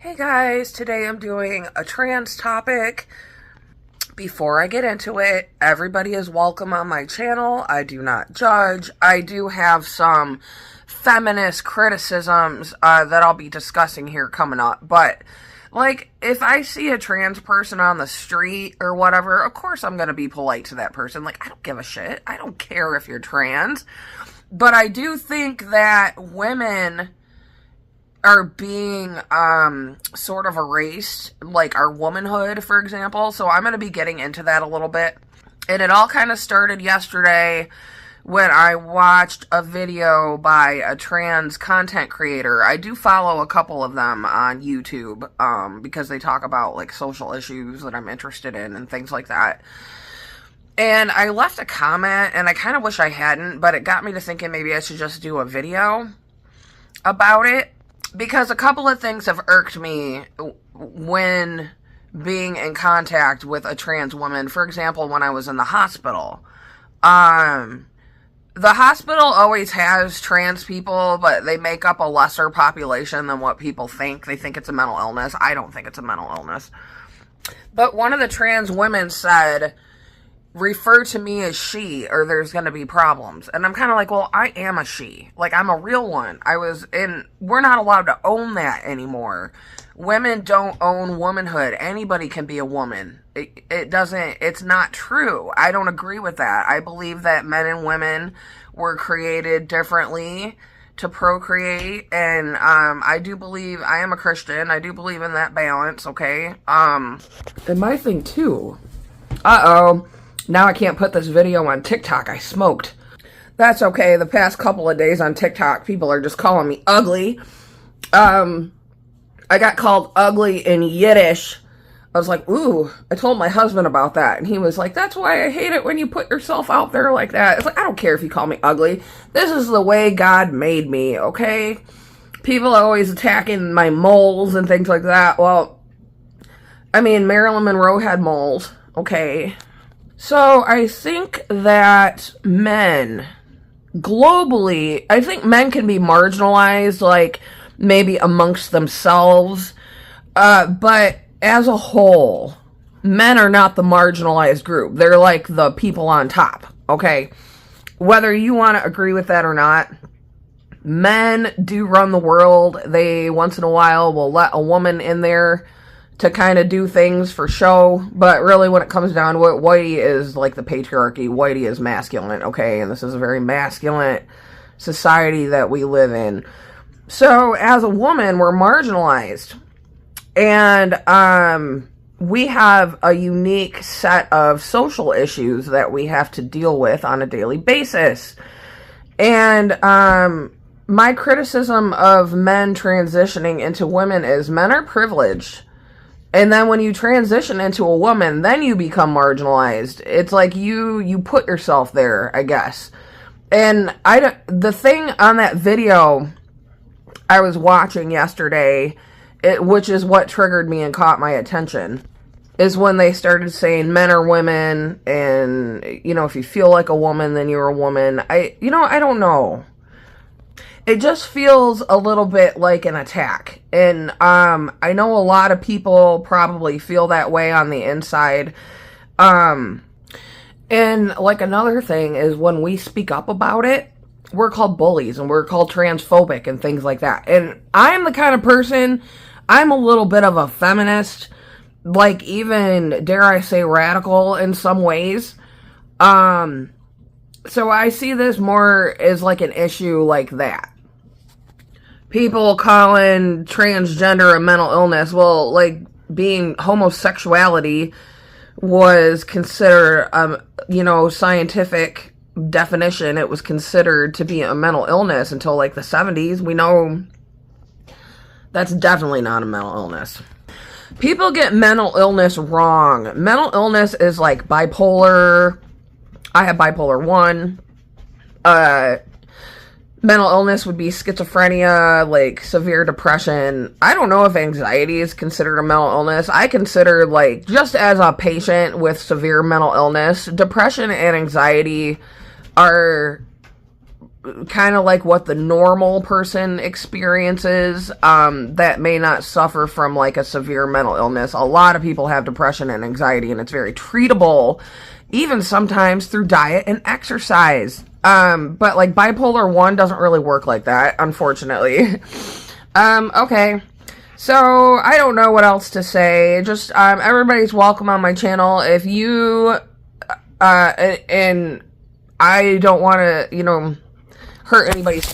Hey guys, today I'm doing a trans topic. Before I get into it, everybody is welcome on my channel. I do not judge. I do have some feminist criticisms that I'll be discussing here coming up. But, like, if I see a trans person on the street or whatever, of course I'm going to be polite to that person. Like, I don't give a shit. I don't care if you're trans. But I do think that women are being sort of erased, like our womanhood, for example. So I'm going to be getting into that a little bit. And it all kind of started yesterday when I watched a video by a trans content creator. I do follow a couple of them on YouTube because they talk about like social issues that I'm interested in and things like that. And I left a comment, and I kind of wish I hadn't, but it got me to thinking maybe I should just do a video about it. Because a couple of things have irked me when being in contact with a trans woman. For example, when I was in the hospital. The hospital always has trans people, but they make up a lesser population than what people think. They think it's a mental illness. I don't think it's a mental illness. But one of the trans women said, refer to me as she, or there's going to be problems. And I'm kind of like, well, I am a she. Like, I'm a real one. We're not allowed to own that anymore. Women don't own womanhood. Anybody can be a woman. It's not true. I don't agree with that. I believe that men and women were created differently to procreate. And, I do believe, I am a Christian. I do believe in that balance, okay? And my thing too. Now I can't put this video on TikTok. I smoked. That's okay. The past couple of days on TikTok, people are just calling me ugly. I got called ugly in Yiddish. I was like, ooh, I told my husband about that. And he was like, that's why I hate it when you put yourself out there like that. It's like, I don't care if you call me ugly. This is the way God made me, okay? People are always attacking my moles and things like that. Well, I mean, Marilyn Monroe had moles, okay? So I think that men, globally, I think men can be marginalized, like, maybe amongst themselves, but as a whole, men are not the marginalized group. They're like the people on top, okay? Whether you want to agree with that or not, men do run the world. They, once in a while, will let a woman in there to kind of do things for show, but really when it comes down to it, whitey is like the patriarchy. Whitey is masculine, okay? And this is a very masculine society that we live in. So as a woman, we're marginalized. And we have a unique set of social issues that we have to deal with on a daily basis. And my criticism of men transitioning into women is men are privileged. And then when you transition into a woman, then you become marginalized. It's like you put yourself there, I guess. And the thing on that video I was watching yesterday, which is what triggered me and caught my attention, is when they started saying men are women, and, you know, if you feel like a woman, then you're a woman. I don't know. It just feels a little bit like an attack. And I know a lot of people probably feel that way on the inside. And like another thing is when we speak up about it, we're called bullies and we're called transphobic and things like that. And I'm the kind of person, I'm a little bit of a feminist, like even, dare I say, radical in some ways. So I see this more as like an issue like that. People calling transgender a mental illness. Well, like, being homosexuality was considered, scientific definition. It was considered to be a mental illness until, like, the 70s. We know that's definitely not a mental illness. People get mental illness wrong. Mental illness is, like, bipolar. I have bipolar 1. Mental illness would be schizophrenia, like severe depression. I don't know if anxiety is considered a mental illness. I consider, like, just as a patient with severe mental illness, depression and anxiety are kind of like what the normal person experiences, that may not suffer from like a severe mental illness. A lot of people have depression and anxiety, and it's very treatable, even sometimes through diet and exercise. But like bipolar 1 doesn't really work like that, unfortunately. Okay. So, I don't know what else to say. Just, everybody's welcome on my channel. If you, and I don't want to, hurt anybody's